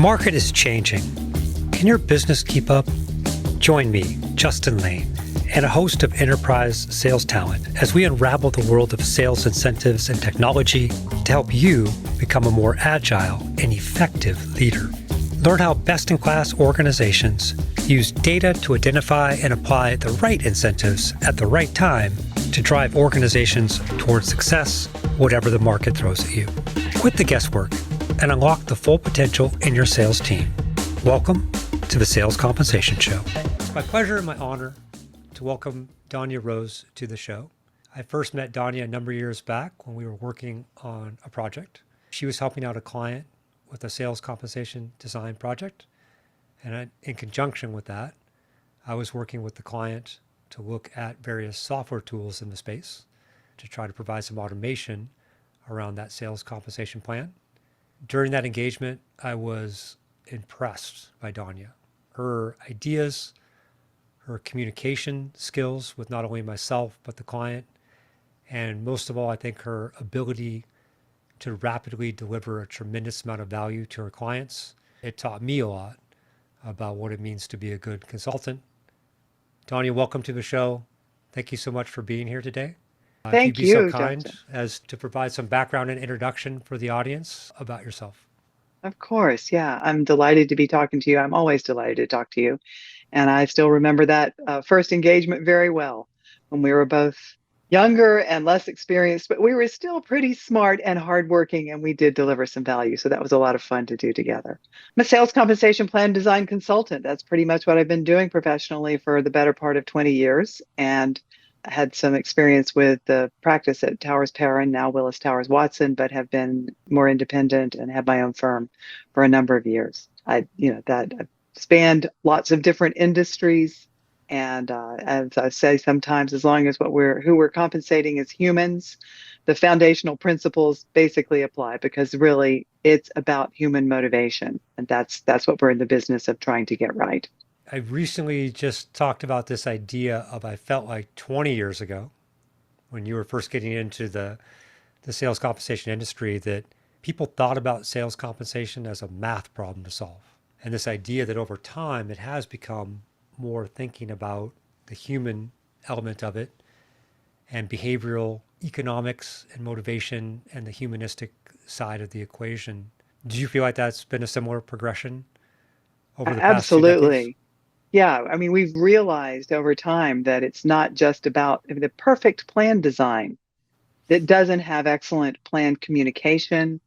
market is changing. Can your business keep up? Join me, Justin Lane, and a host of enterprise sales talent as we unravel the world of sales incentives and technology to help you become a more agile and effective leader. Learn how best-in-class organizations use data to identify and apply the right incentives at the right time to drive organizations towards success, whatever the market throws at you. Quit the guesswork and unlock the full potential in your sales team. Welcome to the Sales Compensation Show. It's my pleasure and my honor to welcome Donya Rose to the show. I first met Donya a number of years back when we were working on a project. She was helping out a client with a sales compensation design project. And in conjunction with that, I was working with the client to look at various software tools in the space to try to provide some automation around that sales compensation plan. During that engagement, I was impressed by Donya. Her ideas, her communication skills with not only myself, but the client, and most of all, I think her ability to rapidly deliver a tremendous amount of value to her clients. It taught me a lot about what it means to be a good consultant. Donya, welcome to the show. Thank you so much for being here today. If you'd be so kind Justin. as to provide some background and introduction for the audience about yourself. Of course. Yeah. I'm delighted to be talking to you. I'm always delighted to talk to you. And I still remember that first engagement very well when we were both younger and less experienced, but we were still pretty smart and hardworking, and we did deliver some value. So that was a lot of fun to do together. I'm a sales compensation plan design consultant. That's pretty much what I've been doing professionally for the better part of 20 years. And I had some experience with the practice at Towers Perrin, now Willis Towers Watson, but have been more independent and had my own firm for a number of years. That spanned lots of different industries. And as I say sometimes, as long as who we're compensating is humans, the foundational principles basically apply, because really it's about human motivation. And that's what we're in the business of trying to get right. I recently just talked about this idea of, I felt like 20 years ago, when you were first getting into the sales compensation industry, that people thought about sales compensation as a math problem to solve. And this idea that over time it has become more thinking about the human element of it and behavioral economics and motivation and the humanistic side of the equation. Do you feel like that's been a similar progression over the past few decades? Absolutely. Yeah, I mean, we've realized over time that it's not just about the perfect plan design that doesn't have excellent plan communication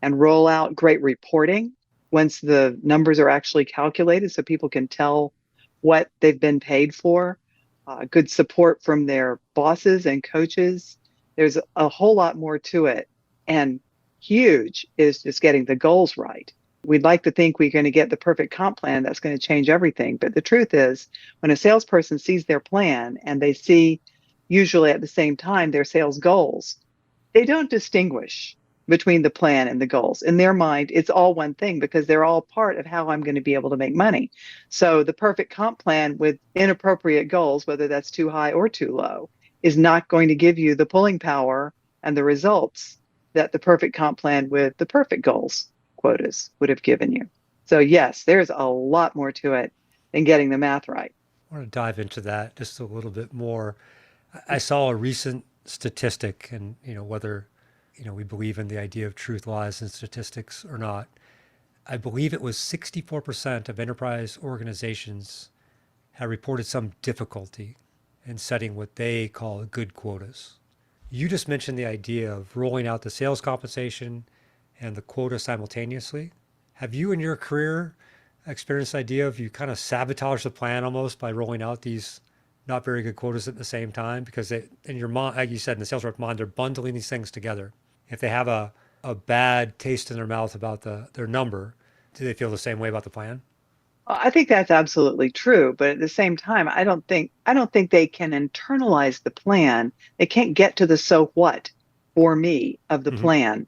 and roll out great reporting once the numbers are actually calculated so people can tell what they've been paid for, good support from their bosses and coaches. There's a whole lot more to it. And huge is just getting the goals right. We'd like to think we're going to get the perfect comp plan that's going to change everything. But the truth is, when a salesperson sees their plan and they see, usually at the same time, their sales goals, they don't distinguish between the plan and the goals. In their mind, it's all one thing, because they're all part of how I'm going to be able to make money. So the perfect comp plan with inappropriate goals, whether that's too high or too low, is not going to give you the pulling power and the results that the perfect comp plan with the perfect goals quotas would have given you. So yes, there's a lot more to it than getting the math right. I want to dive into that just a little bit more. I saw a recent statistic, and whether we believe in the idea of truth lies in statistics or not. I believe it was 64% of enterprise organizations have reported some difficulty in setting what they call good quotas. You just mentioned the idea of rolling out the sales compensation and the quota simultaneously. Have you in your career experienced the idea of you kind of sabotage the plan almost by rolling out these not very good quotas at the same time? Because in your mind, like you said, in the sales rep mind, they're bundling these things together. If they have a bad taste in their mouth about their number, do they feel the same way about the plan? Well, I think that's absolutely true, but at the same time, I don't think they can internalize the plan. They can't get to the so what for me of the plan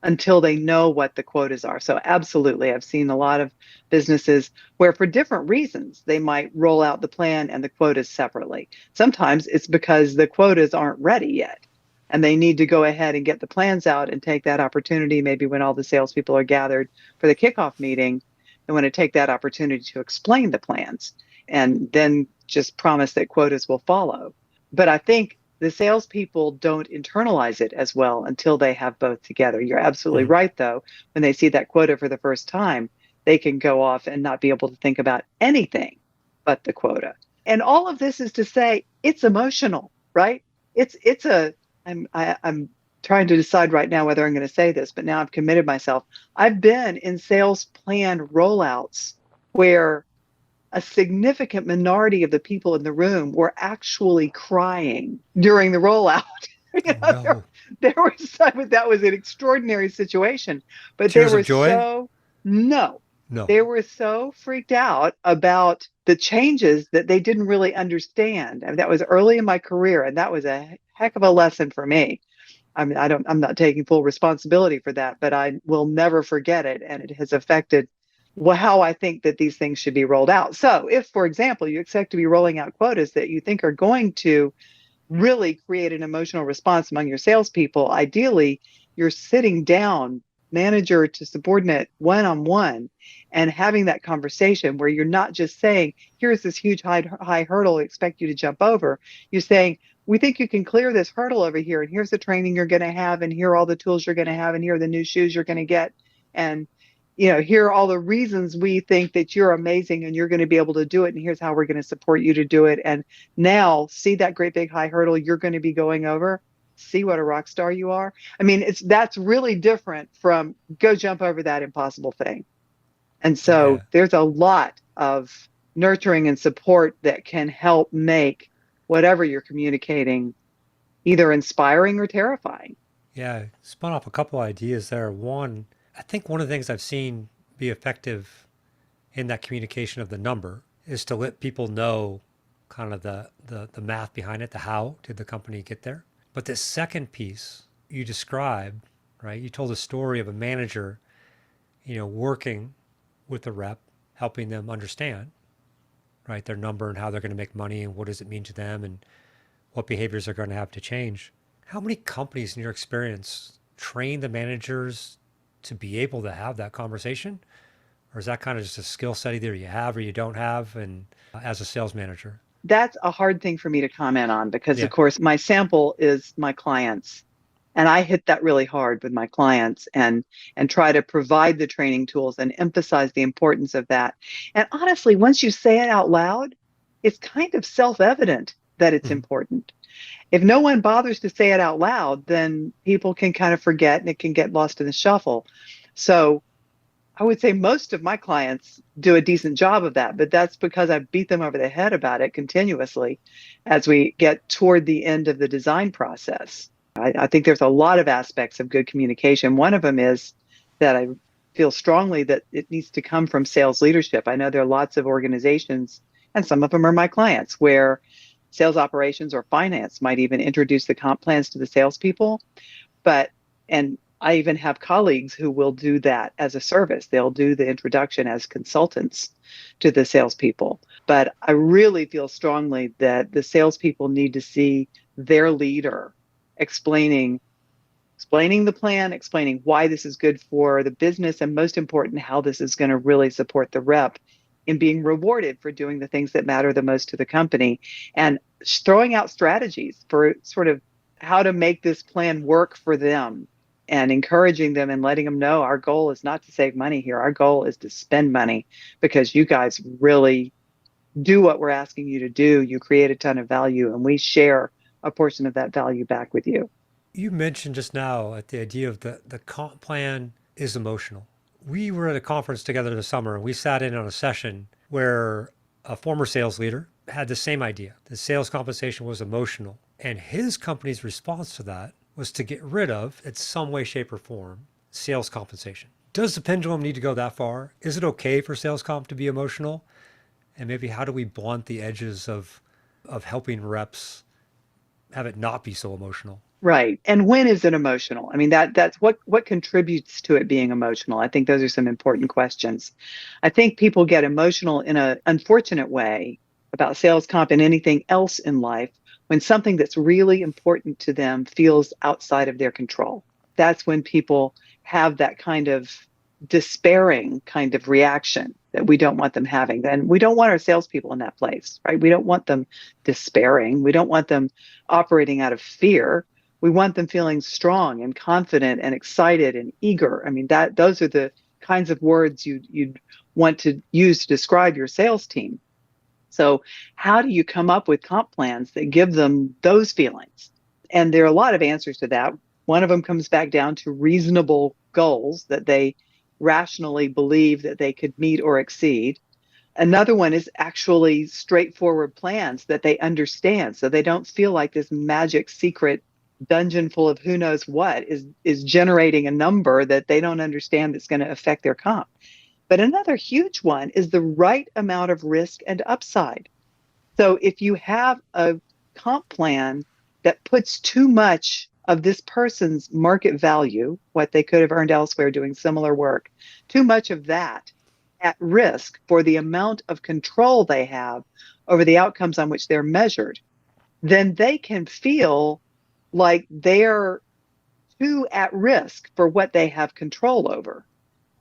until they know what the quotas are. So absolutely, I've seen a lot of businesses where for different reasons, they might roll out the plan and the quotas separately. Sometimes it's because the quotas aren't ready yet. and they need to go ahead and get the plans out and take that opportunity, maybe when all the salespeople are gathered for the kickoff meeting, they want to take that opportunity to explain the plans and then just promise that quotas will follow. But I think the salespeople don't internalize it as well until they have both together. You're absolutely Mhm. right, though. When they see that quota for the first time, they can go off and not be able to think about anything but the quota. And all of this is to say it's emotional, right? It's a I'm trying to decide right now whether I'm going to say this, but now I've committed myself. I've been in sales plan rollouts where a significant minority of the people in the room were actually crying during the rollout. you Oh know, no. there was that was an extraordinary situation, but they Tears of were joy? so no, No. they were so freaked out about the changes that they didn't really understand. I mean, that was early in my career, and that was a heck of a lesson for me. I mean, I'm not taking full responsibility for that, but I will never forget it. And it has affected how I think that these things should be rolled out. So if, for example, you expect to be rolling out quotas that you think are going to really create an emotional response among your salespeople, ideally, you're sitting down, manager to subordinate, one on one, and having that conversation where you're not just saying, here's this huge high hurdle, I expect you to jump over. You're saying, we think you can clear this hurdle over here, and here's the training you're going to have, and here are all the tools you're going to have, and here are the new shoes you're going to get. And here are all the reasons we think that you're amazing and you're going to be able to do it. And here's how we're going to support you to do it. And now see that great big high hurdle you're going to be going over. See what a rock star you are. I mean, that's really different from go jump over that impossible thing. And so Yeah. there's a lot of nurturing and support that can help make whatever you're communicating either inspiring or terrifying. Yeah. Spun off a couple ideas there. One, I think one of the things I've seen be effective in that communication of the number is to let people know kind of the math behind it, the how did the company get there. But the second piece you described, right? You told a story of a manager, working with the rep, helping them understand, right, their number and how they're going to make money and what does it mean to them and what behaviors they're going to have to change. How many companies in your experience train the managers to be able to have that conversation? Or is that kind of just a skill set either you have or you don't have and as a sales manager? That's a hard thing for me to comment on because, of Yeah. course, my sample is my clients. And I hit that really hard with my clients and try to provide the training tools and emphasize the importance of that. And honestly, once you say it out loud, it's kind of self-evident that it's Mhm. important. If no one bothers to say it out loud, then people can kind of forget and it can get lost in the shuffle. So I would say most of my clients do a decent job of that, but that's because I beat them over the head about it continuously as we get toward the end of the design process. I think there's a lot of aspects of good communication. One of them is that I feel strongly that it needs to come from sales leadership. I know there are lots of organizations, and some of them are my clients, where sales operations or finance might even introduce the comp plans to the salespeople. And I even have colleagues who will do that as a service. They'll do the introduction as consultants to the salespeople. But I really feel strongly that the salespeople need to see their leader explaining the plan, explaining why this is good for the business, and most important, how this is going to really support the rep in being rewarded for doing the things that matter the most to the company, and throwing out strategies for sort of how to make this plan work for them and encouraging them and letting them know our goal is not to save money here. Our goal is to spend money because you guys really do what we're asking you to do. You create a ton of value, and we share a portion of that value back with you. You mentioned just now at the idea of the comp plan is emotional. We were at a conference together this summer and we sat in on a session where a former sales leader had the same idea. The sales compensation was emotional. And his company's response to that was to get rid of, in some way, shape, or form, sales compensation. Does the pendulum need to go that far? Is it okay for sales comp to be emotional? And maybe how do we blunt the edges of helping reps have it not be so emotional? Right. And when is it emotional? I mean, that's what contributes to it being emotional. I think those are some important questions. I think people get emotional in an unfortunate way about sales comp and anything else in life when something that's really important to them feels outside of their control. That's when people have that kind of despairing kind of reaction that we don't want them having. Then we don't want our salespeople in that place, right? We don't want them despairing. We don't want them operating out of fear. We want them feeling strong and confident and excited and eager. I mean, that those are the kinds of words you'd want to use to describe your sales team. So how do you come up with comp plans that give them those feelings? And there are a lot of answers to that. One of them comes back down to reasonable goals that they rationally believe that they could meet or exceed. Another one is actually straightforward plans that they understand, so they don't feel like this magic secret dungeon full of who knows what is generating a number that they don't understand that's going to affect their comp. But another huge one is the right amount of risk and upside. So if you have a comp plan that puts too much of this person's market value, what they could have earned elsewhere doing similar work, too much of that at risk for the amount of control they have over the outcomes on which they're measured, then they can feel like they're too at risk for what they have control over.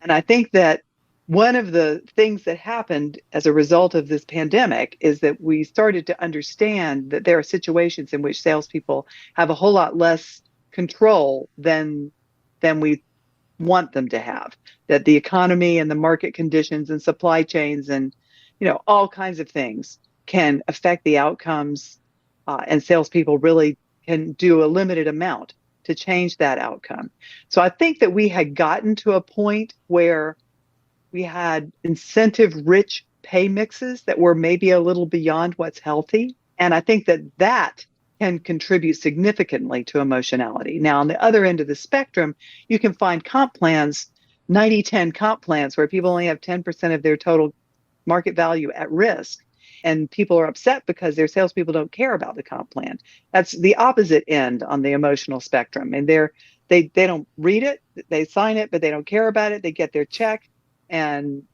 And I think that one of the things that happened as a result of this pandemic is that we started to understand that there are situations in which salespeople have a whole lot less control than we want them to have. That the economy and the market conditions and supply chains and all kinds of things can affect the outcomes, and salespeople really can do a limited amount to change that outcome. So I think that we had gotten to a point where we had incentive-rich pay mixes that were maybe a little beyond what's healthy. And I think that that can contribute significantly to emotionality. Now, on the other end of the spectrum, you can find comp plans, 90-10 comp plans, where people only have 10% of their total market value at risk. And people are upset because their salespeople don't care about the comp plan. That's the opposite end on the emotional spectrum. And they don't read it, they sign it, but they don't care about it. They get their check, and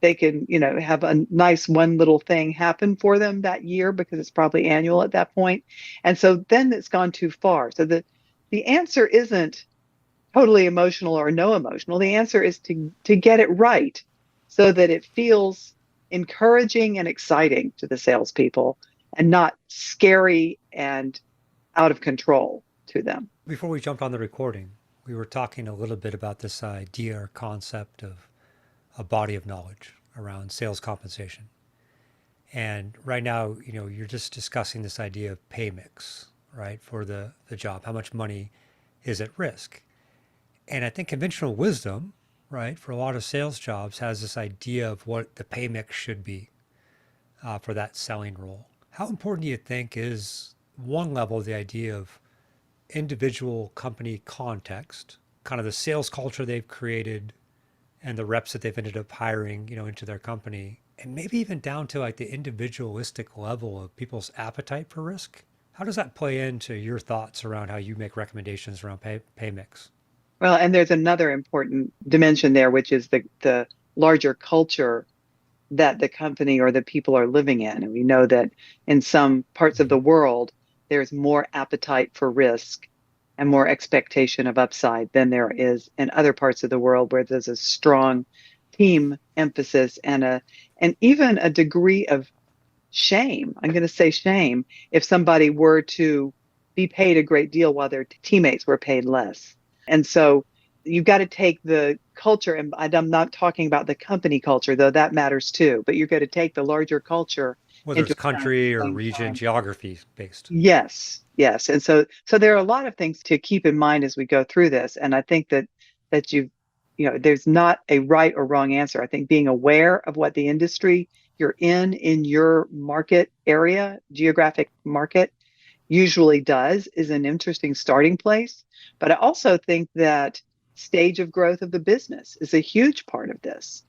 they can, have a nice one little thing happen for them that year because it's probably annual at that point. And so then it's gone too far. So the answer isn't totally emotional or no emotional. The answer is to get it right so that it feels encouraging and exciting to the salespeople and not scary and out of control to them. Before we jumped on the recording, we were talking a little bit about this idea or concept of a body of knowledge around sales compensation. And right now, you're just discussing this idea of pay mix, right, for the job. How much money is at risk? And I think conventional wisdom, right, for a lot of sales jobs has this idea of what the pay mix should be for that selling role. How important do you think is one level the idea of individual company context, kind of the sales culture they've created and the reps that they've ended up hiring, into their company, and maybe even down to like the individualistic level of people's appetite for risk? How does that play into your thoughts around how you make recommendations around pay mix? Well, and there's another important dimension there, which is the larger culture that the company or the people are living in. And we know that in some parts of the world, there's more appetite for risk and more expectation of upside than there is in other parts of the world where there's a strong team emphasis and even a degree of shame. I'm going to say shame if somebody were to be paid a great deal while their teammates were paid less. And so you've got to take the culture, and I'm not talking about the company culture, though that matters too, but you're going to take the larger culture Whether into it's account at country the or same region, time. geography based. Yes, yes. And so there are a lot of things to keep in mind as we go through this. And I think that there's not a right or wrong answer. I think being aware of what the industry you're in your market area, geographic market, usually is an interesting starting place. But I also think that stage of growth of the business is a huge part of this.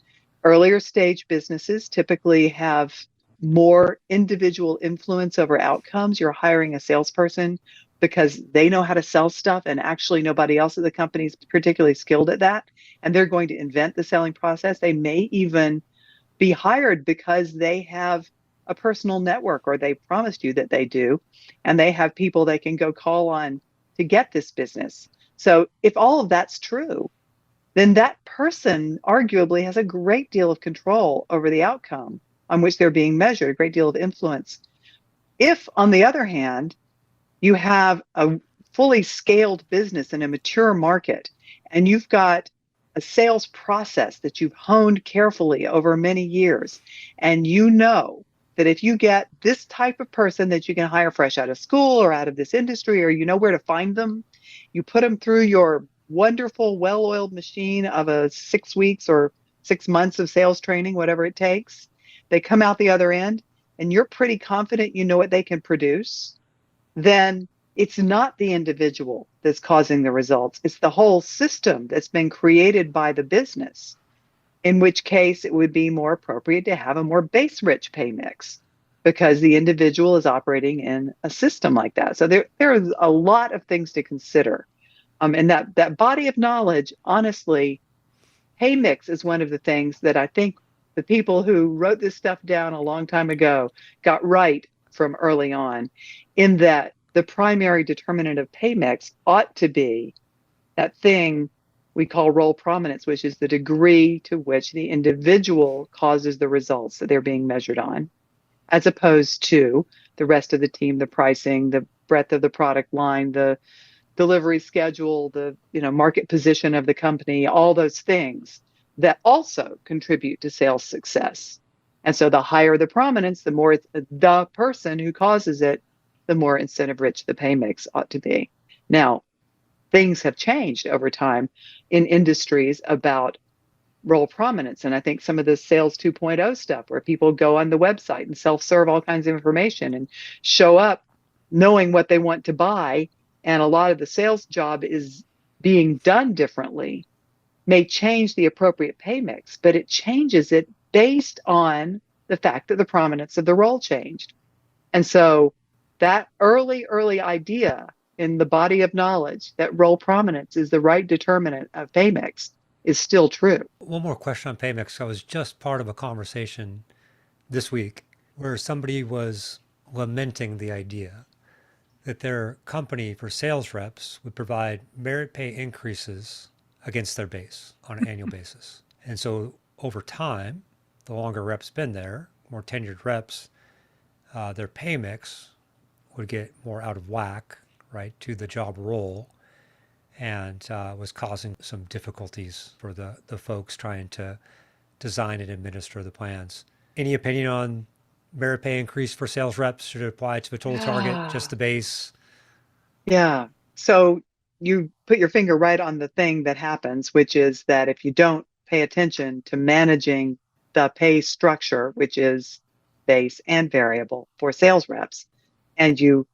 Earlier stage businesses typically have more individual influence over outcomes. You're hiring a salesperson because they know how to sell stuff, and actually nobody else at the company is particularly skilled at that. And they're going to invent the selling process. They may even be hired because they have a personal network, or they promised you that they do, and they have people they can go call on to get this business. So if all of that's true, then that person arguably has a great deal of control over the outcome on which they're being measured, a great deal of influence. If, on the other hand, you have a fully scaled business in a mature market, and you've got a sales process that you've honed carefully over many years, and you know that if you get this type of person that you can hire fresh out of school or out of this industry, or you know where to find them, you put them through your wonderful, well-oiled machine of a 6 weeks or 6 months of sales training, whatever it takes. They come out the other end, and you're pretty confident you know what they can produce. Then it's not the individual that's causing the results. It's the whole system that's been created by the business, in which case it would be more appropriate to have a more base rich pay mix because the individual is operating in a system like that. So there is a lot of things to consider. And that body of knowledge, honestly, pay mix is one of the things that I think the people who wrote this stuff down a long time ago got right from early on, in that the primary determinant of pay mix ought to be that thing we call role prominence, which is the degree to which the individual causes the results that they're being measured on, as opposed to the rest of the team, the pricing, the breadth of the product line, the delivery schedule, the market position of the company, all those things that also contribute to sales success. And so the higher the prominence, the more it's the person who causes it, the more incentive rich the pay mix ought to be. Now, things have changed over time in industries about role prominence. And I think some of the sales 2.0 stuff, where people go on the website and self-serve all kinds of information and show up knowing what they want to buy, and a lot of the sales job is being done differently, may change the appropriate pay mix, but it changes it based on the fact that the prominence of the role changed. And so that early idea in the body of knowledge that role prominence is the right determinant of pay mix is still true. One more question on pay mix. I was just part of a conversation this week where somebody was lamenting the idea that their company for sales reps would provide merit pay increases against their base on an annual basis. And so over time, the longer reps been there, more tenured reps, their pay mix would get more out of whack, right, to the job role, and was causing some difficulties for the folks trying to design and administer the plans. Any opinion on merit pay increase for sales reps? Should it apply to the total target, just the base? Yeah. So you put your finger right on the thing that happens, which is that if you don't pay attention to managing the pay structure, which is base and variable for sales reps, and you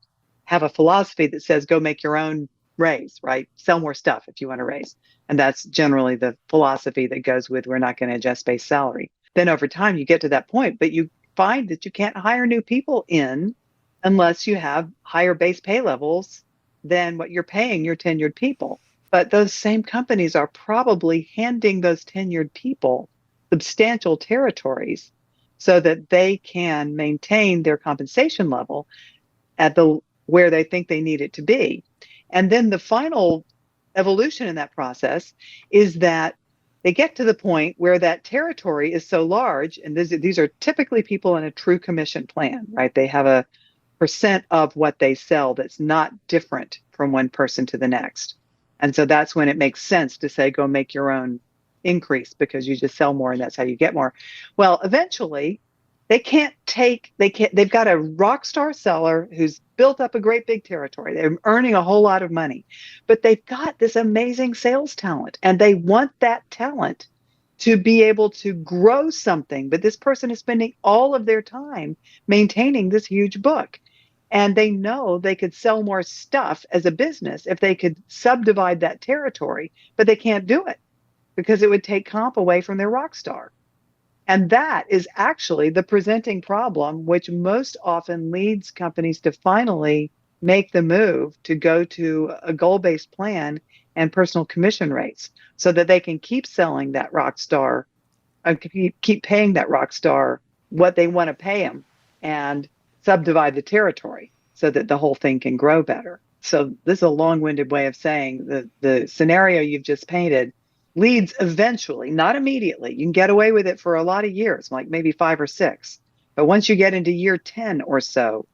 have a philosophy that says go make your own raise, right? Sell more stuff if you want to raise. And that's generally the philosophy that goes with we're not going to adjust base salary. Then over time you get to that point, but you find that you can't hire new people in unless you have higher base pay levels than what you're paying your tenured people. But those same companies are probably handing those tenured people substantial territories so that they can maintain their compensation level at the where they think they need it to be. And then the final evolution in that process is that they get to the point where that territory is so large, and these are typically people in a true commission plan, right? They have a percent of what they sell that's not different from one person to the next. And so that's when it makes sense to say, go make your own increase because you just sell more and that's how you get more. Well, eventually they've got a rock star seller who's built up a great big territory. They're earning a whole lot of money, but they've got this amazing sales talent and they want that talent to be able to grow something. But this person is spending all of their time maintaining this huge book. And they know they could sell more stuff as a business if they could subdivide that territory, but they can't do it because it would take comp away from their rock star. And that is actually the presenting problem, which most often leads companies to finally make the move to go to a goal-based plan and personal commission rates so that they can keep selling that rock star, keep paying that rock star what they want to pay them and subdivide the territory so that the whole thing can grow better. So this is a long-winded way of saying that the scenario you've just painted leads eventually, not immediately. You can get away with it for a lot of years, like maybe 5 or 6. But once you get into year 10 or so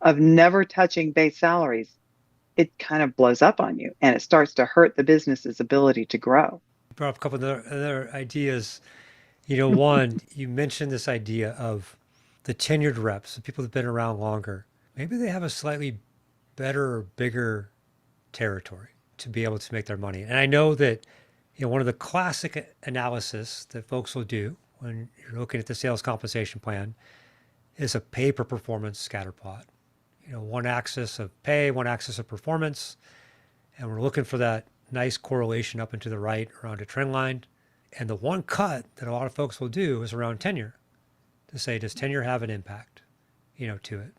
of never touching base salaries, it kind of blows up on you and it starts to hurt the business's ability to grow. You brought up a couple of other ideas. One, you mentioned this idea of the tenured reps, the people that have been around longer. Maybe they have a slightly better or bigger territory to be able to make their money. And I know that one of the classic analysis that folks will do when you're looking at the sales compensation plan is a pay per performance scatter plot. One axis of pay, one axis of performance, and we're looking for that nice correlation up and to the right around a trend line. And the one cut that a lot of folks will do is around tenure to say, does tenure have an impact, to it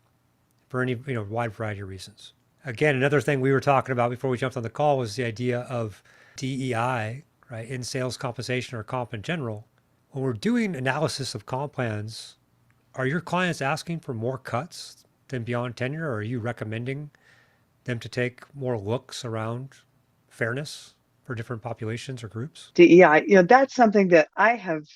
for any, wide variety of reasons. Again, another thing we were talking about before we jumped on the call was the idea of DEI, right, in sales compensation or comp in general. When we're doing analysis of comp plans, are your clients asking for more cuts than beyond tenure, or are you recommending them to take more looks around fairness for different populations or groups? DEI, that's something that I have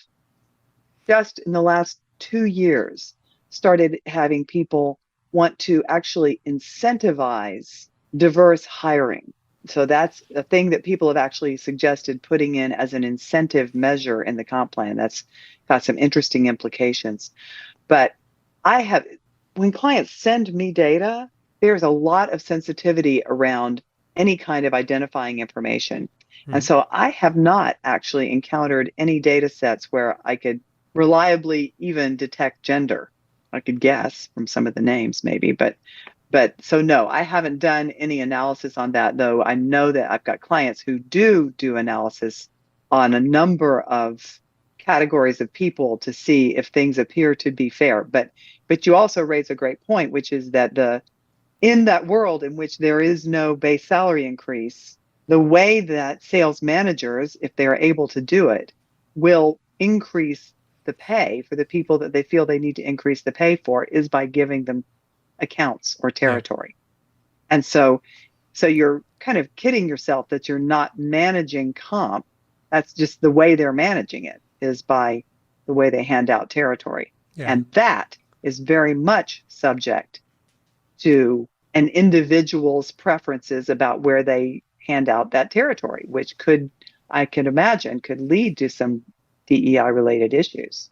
just in the last 2 years started having people want to actually incentivize diverse hiring. So that's a thing that people have actually suggested putting in as an incentive measure in the comp plan. That's got some interesting implications. But when clients send me data, there's a lot of sensitivity around any kind of identifying information. Mm-hmm. And so I have not actually encountered any data sets where I could reliably even detect gender. I could guess from some of the names maybe, but so no, I haven't done any analysis on that, though I know that I've got clients who do analysis on a number of categories of people to see if things appear to be fair. But you also raise a great point, which is that in that world in which there is no base salary increase, the way that sales managers, if they're able to do it, will increase the pay for the people that they feel they need to increase the pay for is by giving them accounts or territory. Yeah. And so you're kind of kidding yourself that you're not managing comp. That's just the way they're managing it, is by the way they hand out territory. Yeah. And that is very much subject to an individual's preferences about where they hand out that territory, which I can imagine could lead to some DEI related issues.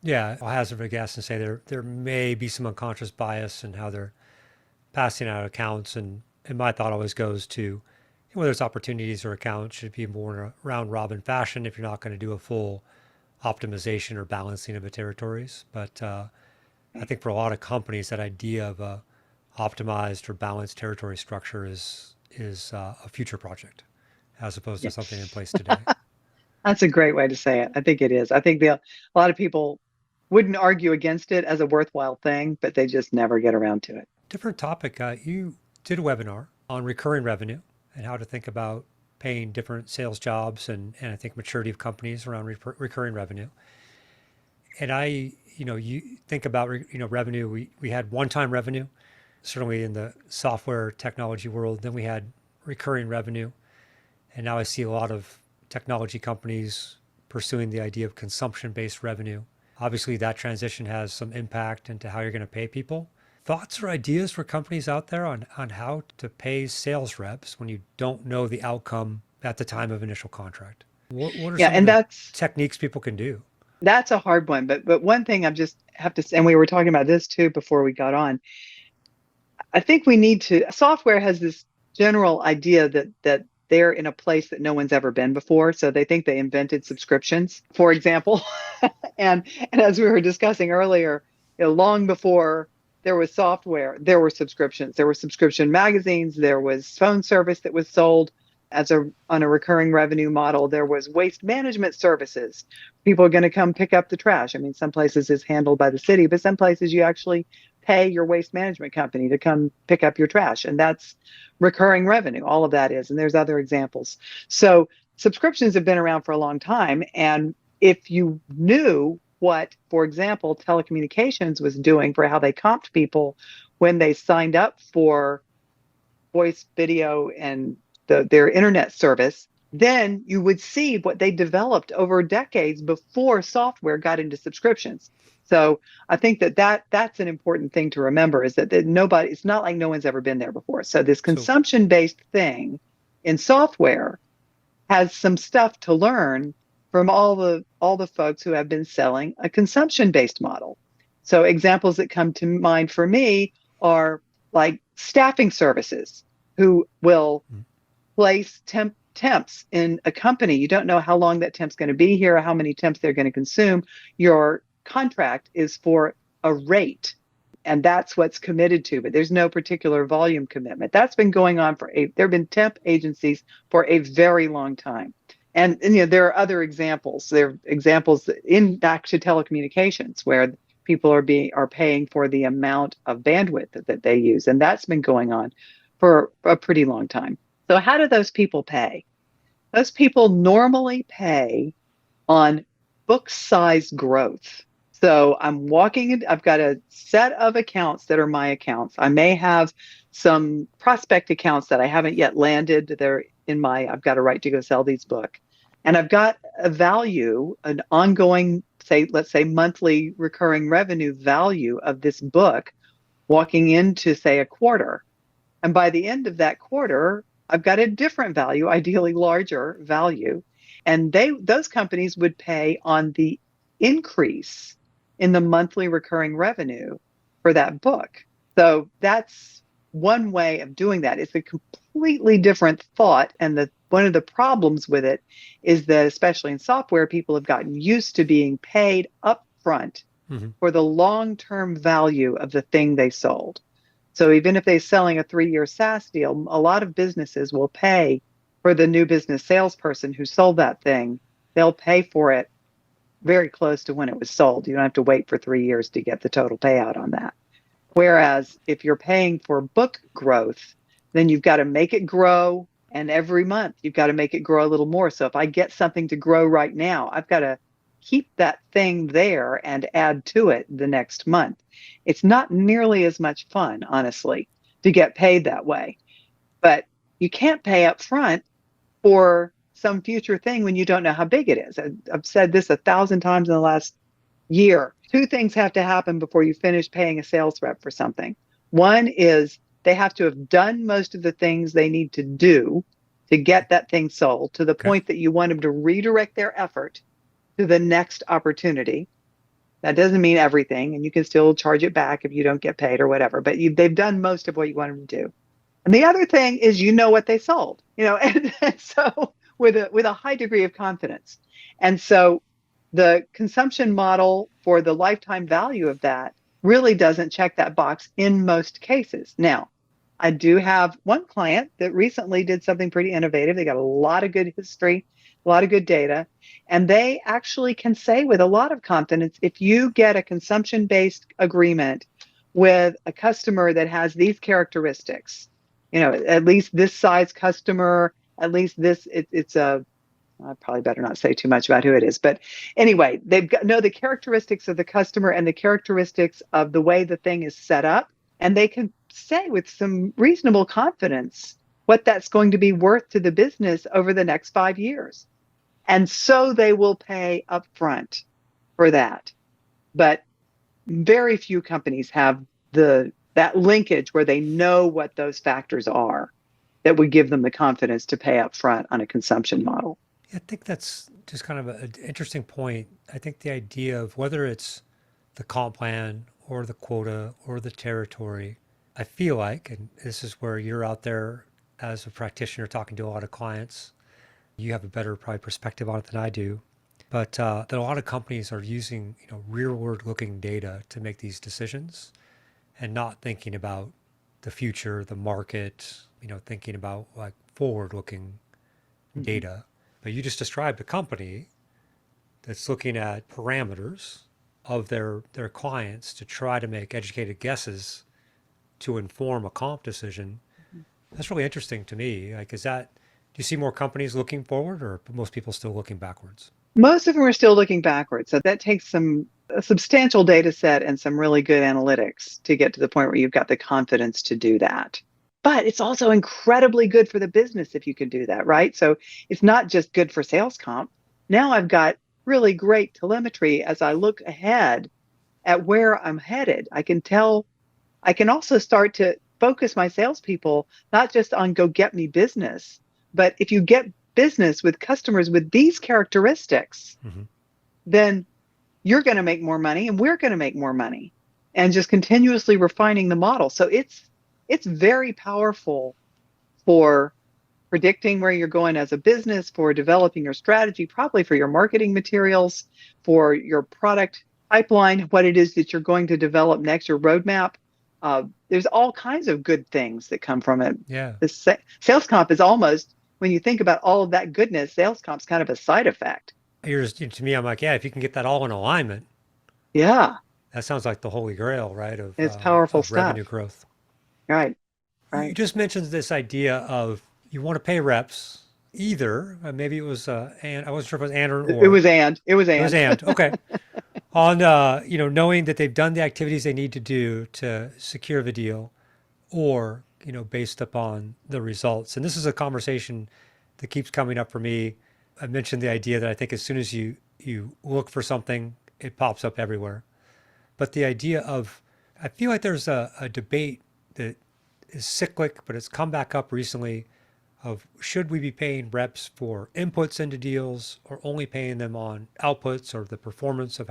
Yeah, I'll hazard a guess and say there may be some unconscious bias in how they're passing out accounts. And my thought always goes to whether it's opportunities or accounts should be more in a round robin fashion if you're not going to do a full optimization or balancing of the territories. But I think for a lot of companies, that idea of a optimized or balanced territory structure is a future project as opposed to something in place today. That's a great way to say it. I think it is. I think a lot of people wouldn't argue against it as a worthwhile thing, but they just never get around to it. Different topic. You did a webinar on recurring revenue and how to think about paying different sales jobs and I think maturity of companies around recurring revenue. And you think about, revenue. We had one-time revenue, certainly in the software technology world. Then we had recurring revenue. And now I see a lot of technology companies pursuing the idea of consumption-based revenue. Obviously, that transition has some impact into how you're going to pay people. Thoughts or ideas for companies out there on how to pay sales reps when you don't know the outcome at the time of initial contract? What are some of the techniques people can do? That's a hard one. But one thing I just have to say, and we were talking about this too before we got on, I think we need to, software has this general idea that they're in a place that no one's ever been before. So they think they invented subscriptions, for example. and as we were discussing earlier, long before there was software, there were subscriptions. There were subscription magazines. There was phone service that was sold on a recurring revenue model. There was waste management services. People are going to come pick up the trash. I mean, some places it's handled by the city, but some places you actually pay your waste management company to come pick up your trash. And that's recurring revenue. All of that is. And there's other examples. So subscriptions have been around for a long time. And if you knew what, for example, telecommunications was doing for how they comped people when they signed up for voice, video, and their internet service, then you would see what they developed over decades before software got into subscriptions. So I think that's an important thing to remember is that nobody, it's not like no one's ever been there before. So this So, consumption-based thing in software has some stuff to learn from all the folks who have been selling a consumption-based model. So examples that come to mind for me are like staffing services who will place temps in a company. You don't know how long that temp's going to be here, or how many temps they're going to consume. Your contract is for a rate, and that's what's committed to, but there's no particular volume commitment. That's been going on there have been temp agencies for a very long time. And there are other examples. There are examples in back to telecommunications where people are paying for the amount of bandwidth that they use, and that's been going on for a pretty long time. So how do those people pay? Those people normally pay on book size growth. So I've got a set of accounts that are my accounts. I may have some prospect accounts that I haven't yet landed. I've got a right to go sell these book. And I've got a value, an ongoing, let's say monthly recurring revenue value of this book walking into, say, a quarter. And by the end of that quarter, I've got a different value, ideally larger value. And those companies would pay on the increase in the monthly recurring revenue for that book. So that's one way of doing that. It's a completely different thought. And one of the problems with it is that, especially in software, people have gotten used to being paid upfront for the long-term value of the thing they sold. So even if they're selling a 3-year SaaS deal, a lot of businesses will pay for the new business salesperson who sold that thing. They'll pay for it very close to when it was sold. You don't have to wait for 3 years to get the total payout on that. Whereas if you're paying for book growth, then you've got to make it grow. And every month you've got to make it grow a little more. So if I get something to grow right now, I've got to keep that thing there and add to it the next month. It's not nearly as much fun, honestly, to get paid that way. But you can't pay up front for some future thing when you don't know how big it is. I've said this 1,000 times in the last year. 2 things have to happen before you finish paying a sales rep for something. One is they have to have done most of the things they need to do to get that thing sold to the point that you want them to redirect their effort to the next opportunity. That doesn't mean everything, and you can still charge it back if you don't get paid or whatever, but they've done most of what you want them to do. And the other thing is, what they sold, and so with a high degree of confidence. And so the consumption model for the lifetime value of that really doesn't check that box in most cases. Now, I do have one client that recently did something pretty innovative. They got a lot of good history, a lot of good data, and they actually can say with a lot of confidence, if you get a consumption-based agreement with a customer that has these characteristics, at least this size customer, at least this, I probably better not say too much about who it is, but anyway, they've got the characteristics of the customer and the characteristics of the way the thing is set up, and they can say with some reasonable confidence what that's going to be worth to the business over the next 5 years. And so they will pay upfront for that. But very few companies have that linkage where they know what those factors are that would give them the confidence to pay upfront on a consumption model. I think that's just kind of an interesting point. I think the idea of whether it's the comp plan or the quota or the territory, I feel like, and this is where you're out there as a practitioner talking to a lot of clients, you have a better probably perspective on it than I do, but that a lot of companies are using rearward looking data to make these decisions and not thinking about the future, the market, thinking about like forward looking data. But you just described a company that's looking at parameters of their clients to try to make educated guesses to inform a comp decision. That's really interesting to me. Like, do you see more companies looking forward, or most people still looking backwards? Most of them are still looking backwards. So that takes some a substantial data set and some really good analytics to get to the point where you've got the confidence to do that. But it's also incredibly good for the business if you can do that, right? So it's not just good for sales comp. Now I've got really great telemetry as I look ahead at where I'm headed. I can tell, I can also start to focus my salespeople not just on go get me business, but if you get business with customers with these characteristics, then you're going to make more money and we're going to make more money, and just continuously refining the model. So it's very powerful for predicting where you're going as a business, for developing your strategy, probably for your marketing materials, for your product pipeline, what it is that you're going to develop next, your roadmap. There's all kinds of good things that come from it. Yeah. The sales comp is almost, when you think about all of that goodness, sales comp's kind of a side effect. To me, I'm like, yeah, if you can get that all in alignment, Yeah, that sounds like the holy grail, right? it's powerful Of revenue stuff. growth. Right, You right. just mentioned this idea of you want to pay reps either, maybe it was, and I wasn't sure if it was and or It or. was and. It was It was and. and. Okay. On, knowing that they've done the activities they need to do to secure the deal or, based upon the results. And this is a conversation that keeps coming up for me. I mentioned the idea that I think as soon as you look for something, it pops up everywhere. But the idea of, I feel like there's a debate that is cyclic, but it's come back up recently of should we be paying reps for inputs into deals or only paying them on outputs or the performance of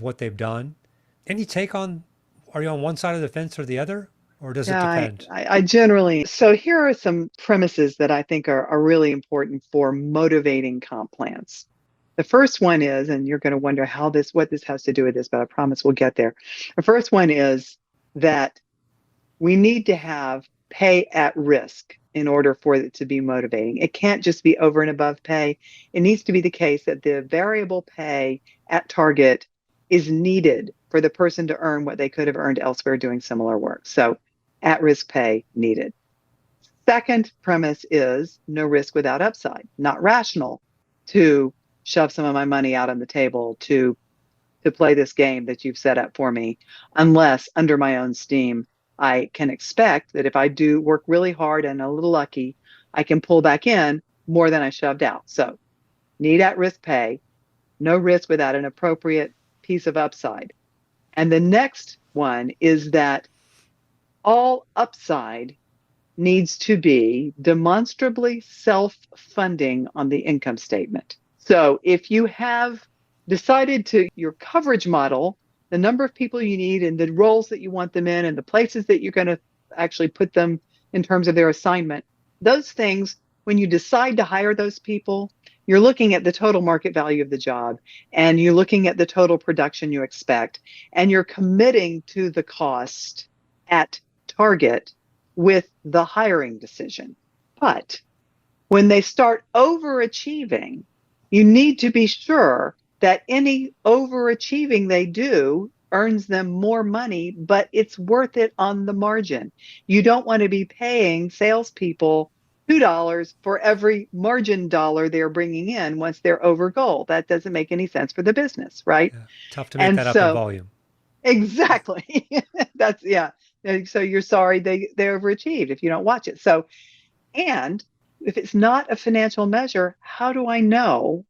what they've done. Any take on, are you on one side of the fence or the other, or does it Yeah, depend? I generally, so here are some premises that I think are really important for motivating comp plans. The first one is, and you're going to wonder what this has to do with this, but I promise we'll get there. The first one is that we need to have pay at risk in order for it to be motivating. It can't just be over and above pay. It needs to be the case that the variable pay at target is needed for the person to earn what they could have earned elsewhere doing similar work. So at risk pay needed. Second premise is no risk without upside. Not rational to shove some of my money out on the table to play this game that you've set up for me, unless under my own steam, I can expect that if I do work really hard and a little lucky, I can pull back in more than I shoved out. So need at risk pay, no risk without an appropriate piece of upside. And the next one is that all upside needs to be demonstrably self-funding on the income statement. So if you have decided to your coverage model, the number of people you need and the roles that you want them in and the places that you're going to actually put them in terms of their assignment, those things, when you decide to hire those people, you're looking at the total market value of the job and you're looking at the total production you expect, and you're committing to the cost at target with the hiring decision. But when they start overachieving, you need to be sure that any overachieving they do earns them more money, but it's worth it on the margin. You don't want to be paying salespeople $2 for every margin dollar they're bringing in once they're over goal. That doesn't make any sense for the business, right? Yeah. Tough to make And that up in so, volume. exactly. That's, yeah. So you're sorry they overachieved if you don't watch it. So, and if it's not a financial measure, how do I know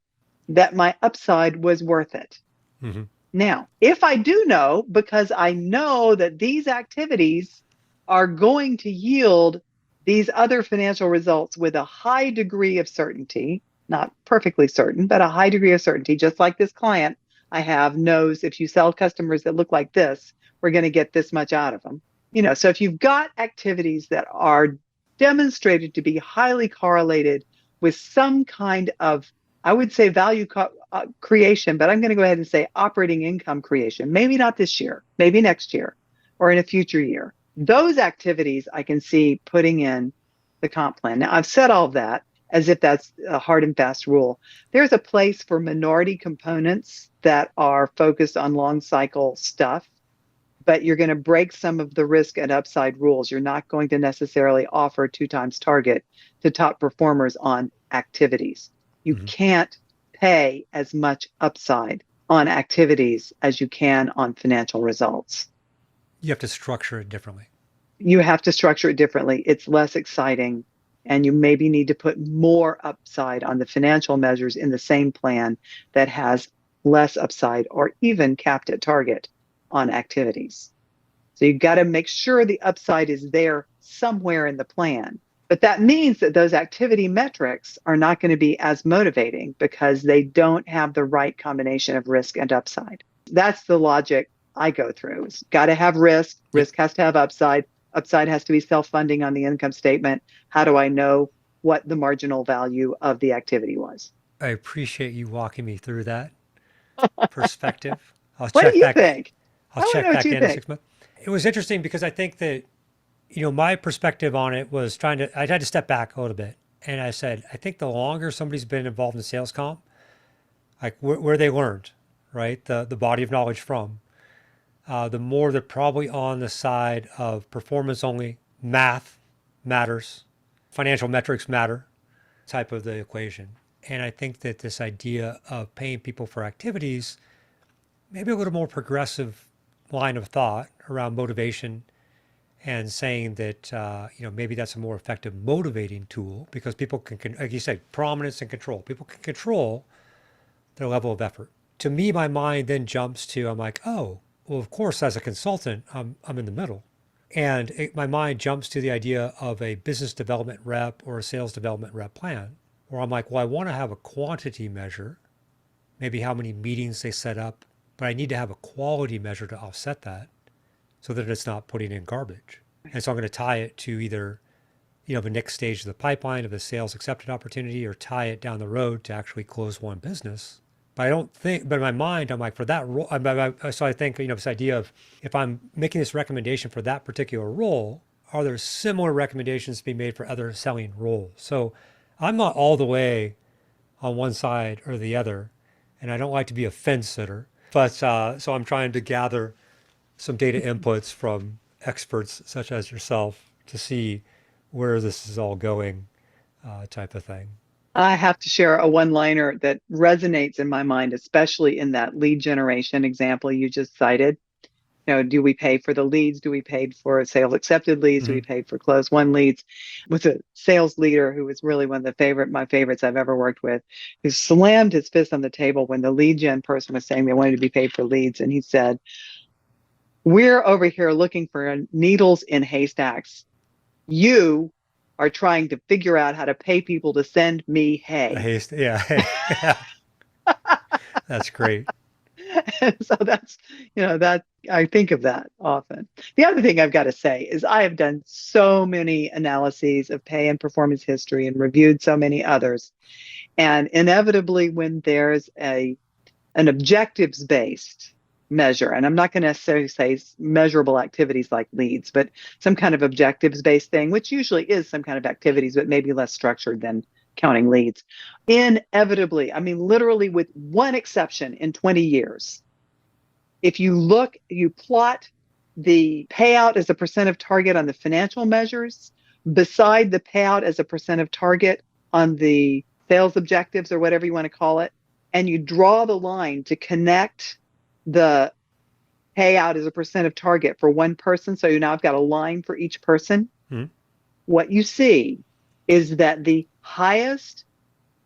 that my upside was worth it? Mm-hmm. Now, if I do know, because I know that these activities are going to yield these other financial results with a high degree of certainty, not perfectly certain, but a high degree of certainty, just like this client I have knows if you sell customers that look like this, we're going to get this much out of them. So if you've got activities that are demonstrated to be highly correlated with some kind of, I would say, value creation, but I'm going to go ahead and say operating income creation, maybe not this year, maybe next year or in a future year. Those activities I can see putting in the comp plan. Now, I've said all of that as if that's a hard and fast rule. There's a place for minority components that are focused on long cycle stuff, but you're going to break some of the risk and upside rules. You're not going to necessarily offer 2 times target to top performers on activities. You Mm-hmm. can't pay as much upside on activities as you can on financial results. You have to structure it differently. You have to structure it differently. It's less exciting, and you maybe need to put more upside on the financial measures in the same plan that has less upside or even capped at target on activities. So you've got to make sure the upside is there somewhere in the plan. But that means that those activity metrics are not going to be as motivating because they don't have the right combination of risk and upside. That's the logic I go through. It's got to have risk. Risk has to have upside. Upside has to be self-funding on the income statement. How do I know what the marginal value of the activity was? I appreciate you walking me through that perspective. I'll What do check you back. think? I'll I want to check know what back you in think. 6 months. It was interesting because I think that, my perspective on it was I had to step back a little bit. And I said, I think the longer somebody's been involved in sales comp, like where they learned, right? The body of knowledge from, the more they're probably on the side of performance only, math matters, financial metrics matter type of the equation. And I think that this idea of paying people for activities, maybe a little more progressive line of thought around motivation and saying that, maybe that's a more effective motivating tool because people can, like you said, prominence and control. People can control their level of effort. To me, my mind then jumps to, I'm like, oh, well, of course, as a consultant, I'm in the middle. And my mind jumps to the idea of a business development rep or a sales development rep plan, where I'm like, well, I want to have a quantity measure, maybe how many meetings they set up, but I need to have a quality measure to offset that so that it's not putting in garbage. And so I'm going to tie it to either, the next stage of the pipeline of a sales accepted opportunity or tie it down the road to actually close one business. But I don't think, but in my mind, I'm like, for that role, so I think, this idea of if I'm making this recommendation for that particular role, are there similar recommendations to be made for other selling roles? So I'm not all the way on one side or the other, and I don't like to be a fence sitter. But so I'm trying to gather some data inputs from experts such as yourself to see where this is all going, type of thing. I have to share a one-liner that resonates in my mind, especially in that lead generation example you just cited. Do we pay for the leads? Do we pay for sales accepted leads? Do we pay for close one leads? With a sales leader who was really one of my favorites I've ever worked with, who slammed his fist on the table when the lead gen person was saying they wanted to be paid for leads. And he said, we're over here looking for needles in haystacks. You are trying to figure out how to pay people to send me hay. Yeah, yeah, that's great. And so that I think of that often. The other thing I've got to say is I have done so many analyses of pay and performance history and reviewed so many others. And inevitably, when there's an objectives-based measure, and I'm not going to necessarily say measurable activities like leads, but some kind of objectives-based thing, which usually is some kind of activities, but maybe less structured than counting leads. Inevitably, I mean, literally with one exception in 20 years, if you plot the payout as a percent of target on the financial measures beside the payout as a percent of target on the sales objectives or whatever you want to call it, and you draw the line to connect the payout as a percent of target for one person. So you now have got a line for each person. What you see is that the highest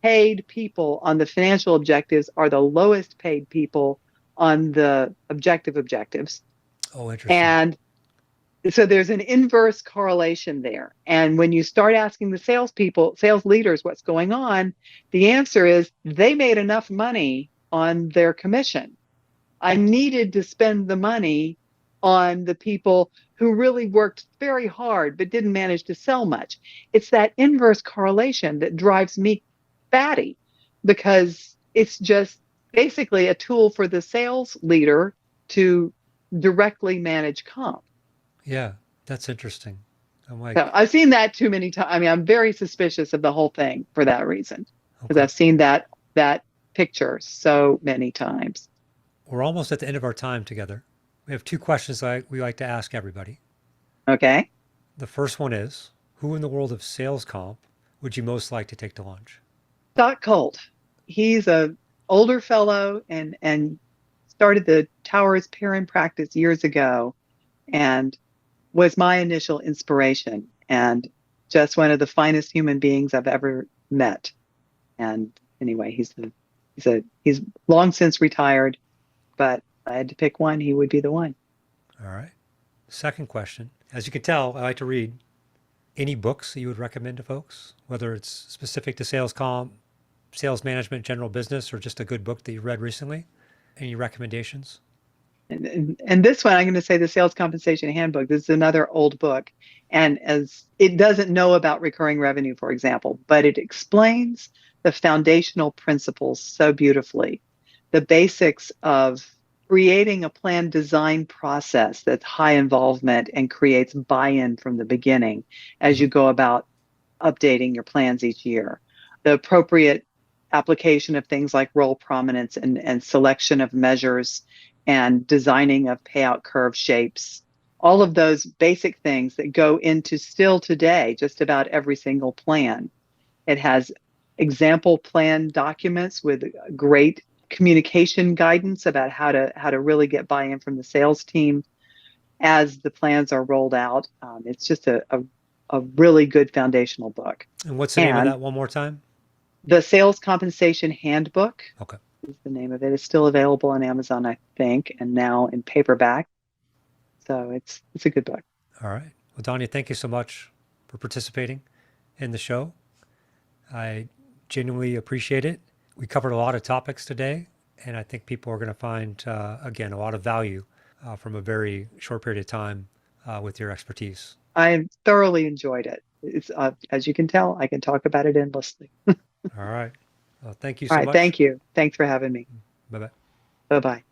paid people on the financial objectives are the lowest paid people on the objectives. Oh, interesting. And so there's an inverse correlation there. And when you start asking the sales leaders what's going on, the answer is they made enough money on their commission. I needed to spend the money on the people who really worked very hard but didn't manage to sell much. It's that inverse correlation that drives me batty, because it's just basically a tool for the sales leader to directly manage comp. Yeah, that's interesting. I'm So like, I've seen that too many times. I mean, I'm very suspicious of the whole thing for that reason, because okay, I've seen that picture so many times. we're almost at the end of our time together. We have two questions we like to ask everybody. Okay. The first one is, who in the world of sales comp would you most like to take to lunch? Scott Colt. He's a older fellow and started the Towers Parent practice years ago and was my initial inspiration and just one of the finest human beings I've ever met. And anyway, he's long since retired, but if I had to pick one, he would be the one. All right. Second question. As you can tell, I like to read. Any books that you would recommend to folks, whether it's specific to sales comp, sales management, general business, or just a good book that you read recently? Any recommendations? And this one, I'm going to say the Sales Compensation Handbook. This is another old book. And as it doesn't know about recurring revenue, for example, but it explains the foundational principles so beautifully. The basics of creating a plan design process that's high involvement and creates buy-in from the beginning as you go about updating your plans each year. The appropriate application of things like role prominence and selection of measures and designing of payout curve shapes, all of those basic things that go into still today just about every single plan. It has example plan documents with great communication guidance about how to really get buy-in from the sales team as the plans are rolled out. It's just a really good foundational book. And what's the name of And that one more time? the Sales Compensation Handbook Okay. is the name of it. It's still available on Amazon, I think, and now in paperback. So it's a good book. All right. Well, Donya, thank you so much for participating in the show. I genuinely appreciate it. We covered a lot of topics today, and I think people are going to find, again, a lot of value from a very short period of time with your expertise. I thoroughly enjoyed it. It's as you can tell, I can talk about it endlessly. All right. Well, thank you All so right, much. thank you. Thanks for having me. Bye bye. Bye bye.